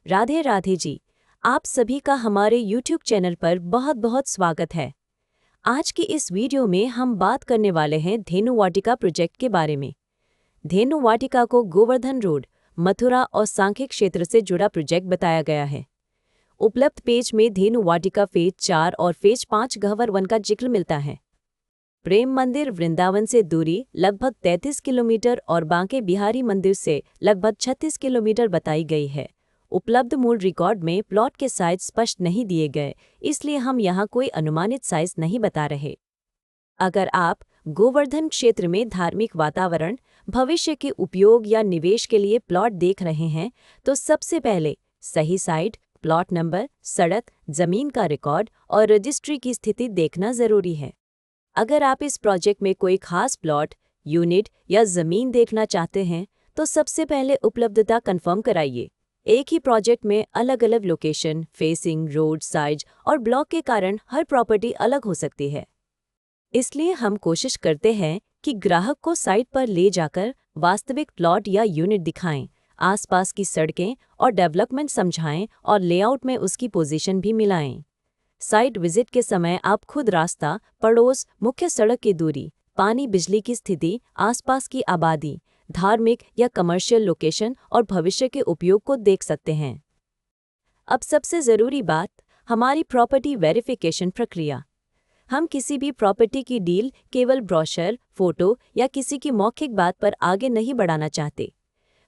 राधे राधे जी। आप सभी का हमारे YouTube चैनल पर बहुत बहुत स्वागत है। आज की इस वीडियो में हम बात करने वाले हैं धेनु वाटिका प्रोजेक्ट के बारे में। धेनु वाटिका को गोवर्धन रोड, मथुरा और सांख्यिक क्षेत्र से जुड़ा प्रोजेक्ट बताया गया है। उपलब्ध पेज में धेनु वाटिका फेज 4 और फेज 5 गह्वर वन का जिक्र मिलता है। प्रेम मंदिर वृंदावन से दूरी लगभग 33 किलोमीटर और बांके बिहारी मंदिर से लगभग 36 किलोमीटर बताई गई है। उपलब्ध मूल रिकॉर्ड में प्लॉट के साइज स्पष्ट नहीं दिए गए, इसलिए हम यहाँ कोई अनुमानित साइज नहीं बता रहे। अगर आप गोवर्धन क्षेत्र में धार्मिक वातावरण, भविष्य के उपयोग या निवेश के लिए प्लॉट देख रहे हैं, तो सबसे पहले सही साइट, प्लॉट नंबर, सड़क, जमीन का रिकॉर्ड और रजिस्ट्री की स्थिति देखना जरूरी है। अगर आप इस प्रोजेक्ट में कोई खास प्लॉट, यूनिट या जमीन देखना चाहते हैं, तो सबसे पहले उपलब्धता कंफर्म कराइए। एक ही प्रोजेक्ट में अलग अलग लोकेशन, फेसिंग, रोड साइज और ब्लॉक के कारण हर प्रॉपर्टी अलग हो सकती है। इसलिए हम कोशिश करते हैं कि ग्राहक को साइट पर ले जाकर वास्तविक प्लॉट या यूनिट दिखाएं, आसपास की सड़कें और डेवलपमेंट समझाएं और लेआउट में उसकी पोजीशन भी मिलाएं। साइट विजिट के समय आप खुद रास्ता, पड़ोस, मुख्य सड़क की दूरी, पानी बिजली की स्थिति, आसपास की आबादी, धार्मिक या कमर्शियल लोकेशन और भविष्य के उपयोग को देख सकते हैं। अब सबसे ज़रूरी बात, हमारी प्रॉपर्टी वेरिफिकेशन प्रक्रिया। हम किसी भी प्रॉपर्टी की डील केवल ब्रोशर, फोटो या किसी की मौखिक बात पर आगे नहीं बढ़ाना चाहते।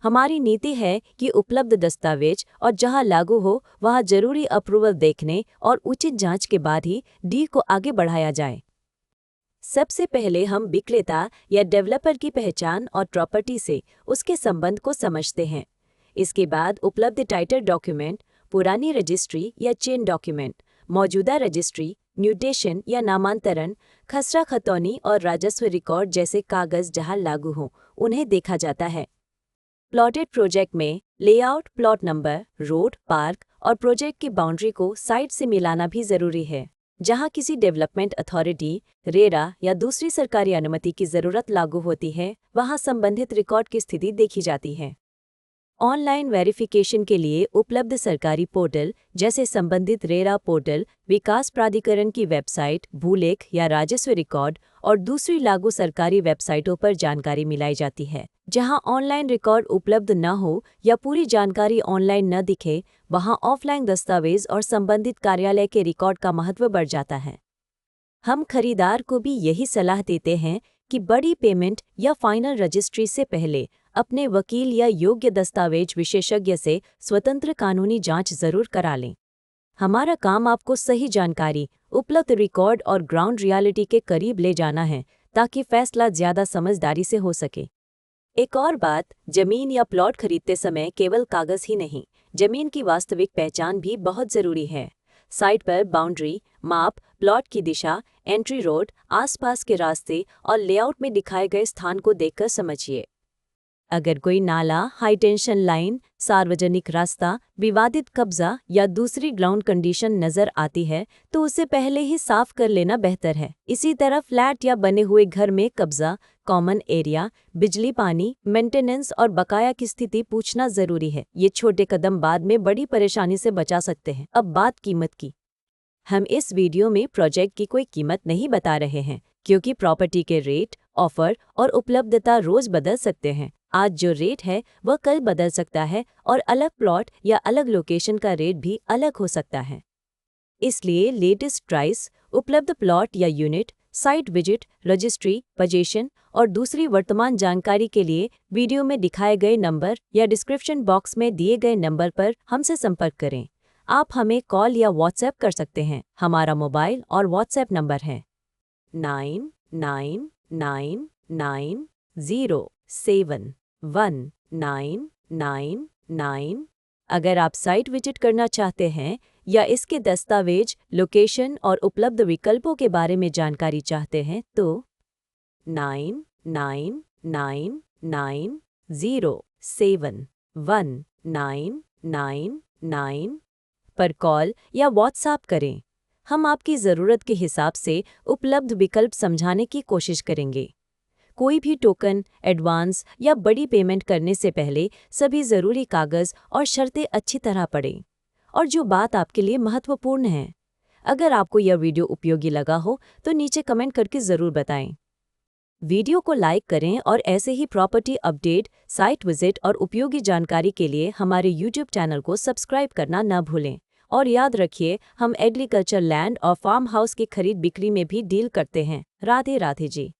हमारी नीति है कि उपलब्ध दस्तावेज और जहां लागू हो वहां जरूरी अप्रूवल देखने और उचित जांच के बाद ही डील को आगे बढ़ाया जाए। सबसे पहले हम विक्रेता या डेवलपर की पहचान और प्रॉपर्टी से उसके संबंध को समझते हैं। इसके बाद उपलब्ध टाइटल डॉक्यूमेंट, पुरानी रजिस्ट्री या चेन डॉक्यूमेंट, मौजूदा रजिस्ट्री, म्यूटेशन या नामांतरण, खसरा खतौनी और राजस्व रिकॉर्ड जैसे कागज जहां लागू हों, उन्हें देखा जाता है। प्लॉटेड प्रोजेक्ट में layout, plot number, road, park और प्रोजेक्ट की बाउंड्री को साइट से मिलाना भी जरूरी है। जहां किसी डेवलपमेंट अथॉरिटी, रेरा या दूसरी सरकारी अनुमति की जरूरत लागू होती है, वहां संबंधित रिकॉर्ड की स्थिति देखी जाती है। ऑनलाइन वेरिफिकेशन के लिए उपलब्ध सरकारी पोर्टल जैसे संबंधित रेरा पोर्टल, विकास प्राधिकरण की वेबसाइट, भूलेख या राजस्व रिकॉर्ड और दूसरी लागू सरकारी वेबसाइटों पर जानकारी मिलाई जाती है। जहां ऑनलाइन रिकॉर्ड उपलब्ध न हो या पूरी जानकारी ऑनलाइन न दिखे, वहां ऑफलाइन दस्तावेज और संबंधित कार्यालय के रिकॉर्ड का महत्व बढ़ जाता है। हम खरीदार को भी यही सलाह देते हैं कि बड़ी पेमेंट या फाइनल रजिस्ट्री से पहले अपने वकील या योग्य दस्तावेज विशेषज्ञ से स्वतंत्र कानूनी जांच जरूर करा लें। हमारा काम आपको सही जानकारी, उपलब्ध रिकॉर्ड और ग्राउंड रियलिटी के करीब ले जाना है, ताकि फैसला ज्यादा समझदारी से हो सके। एक और बात, जमीन या प्लॉट खरीदते समय केवल कागज ही नहीं, जमीन की वास्तविक पहचान भी बहुत जरूरी है। साइट पर बाउंड्री, माप, प्लॉट की दिशा, एंट्री रोड, आसपास के रास्ते और लेआउट में दिखाए गए स्थान को देखकर समझिए। अगर कोई नाला, हाई टेंशन लाइन, सार्वजनिक रास्ता, विवादित कब्जा या दूसरी ग्राउंड कंडीशन नजर आती है, तो उसे पहले ही साफ कर लेना बेहतर है। इसी तरह फ्लैट या बने हुए घर में कब्जा, कॉमन एरिया, बिजली पानी, मेंटेनेंस और बकाया की स्थिति पूछना जरूरी है। ये छोटे कदम बाद में बड़ी परेशानी से बचा सकते हैं। अब बात कीमत की। हम इस वीडियो में प्रोजेक्ट की कोई कीमत नहीं बता रहे हैं, क्योंकि प्रॉपर्टी के रेट, ऑफर और उपलब्धता रोज बदल सकते हैं। आज जो रेट है वह कल बदल सकता है और अलग प्लॉट या अलग लोकेशन का रेट भी अलग हो सकता है। इसलिए लेटेस्ट प्राइस, उपलब्ध प्लॉट या unit, site visit, registry, position और दूसरी वर्तमान जानकारी के लिए वीडियो में दिखाए गए नंबर या डिस्क्रिप्शन बॉक्स में दिए गए नंबर पर हमसे संपर्क करें। आप हमें कॉल या व्हाट्सएप कर सकते हैं। हमारा मोबाइल और व्हाट्सएप नंबर है 999990719999। अगर आप साइट विजिट करना चाहते हैं या इसके दस्तावेज, लोकेशन और उपलब्ध विकल्पों के बारे में जानकारी चाहते हैं, तो 999990719999 पर कॉल या व्हाट्सएप करें। हम आपकी ज़रूरत के हिसाब से उपलब्ध विकल्प समझाने की कोशिश करेंगे। कोई भी टोकन, एडवांस या बड़ी पेमेंट करने से पहले सभी ज़रूरी कागज़ और शर्तें अच्छी तरह पढ़ें। और जो बात आपके लिए महत्वपूर्ण है, अगर आपको यह वीडियो उपयोगी लगा हो तो नीचे कमेंट करके ज़रूर बताएं। वीडियो को लाइक करें और ऐसे ही प्रॉपर्टी अपडेट, साइट विजिट और उपयोगी जानकारी के लिए हमारे YouTube चैनल को सब्सक्राइब करना न भूलें। और याद रखिए, हम एग्रीकल्चर लैंड और फार्म हाउस की खरीद बिक्री में भी डील करते हैं। राधे राधे जी।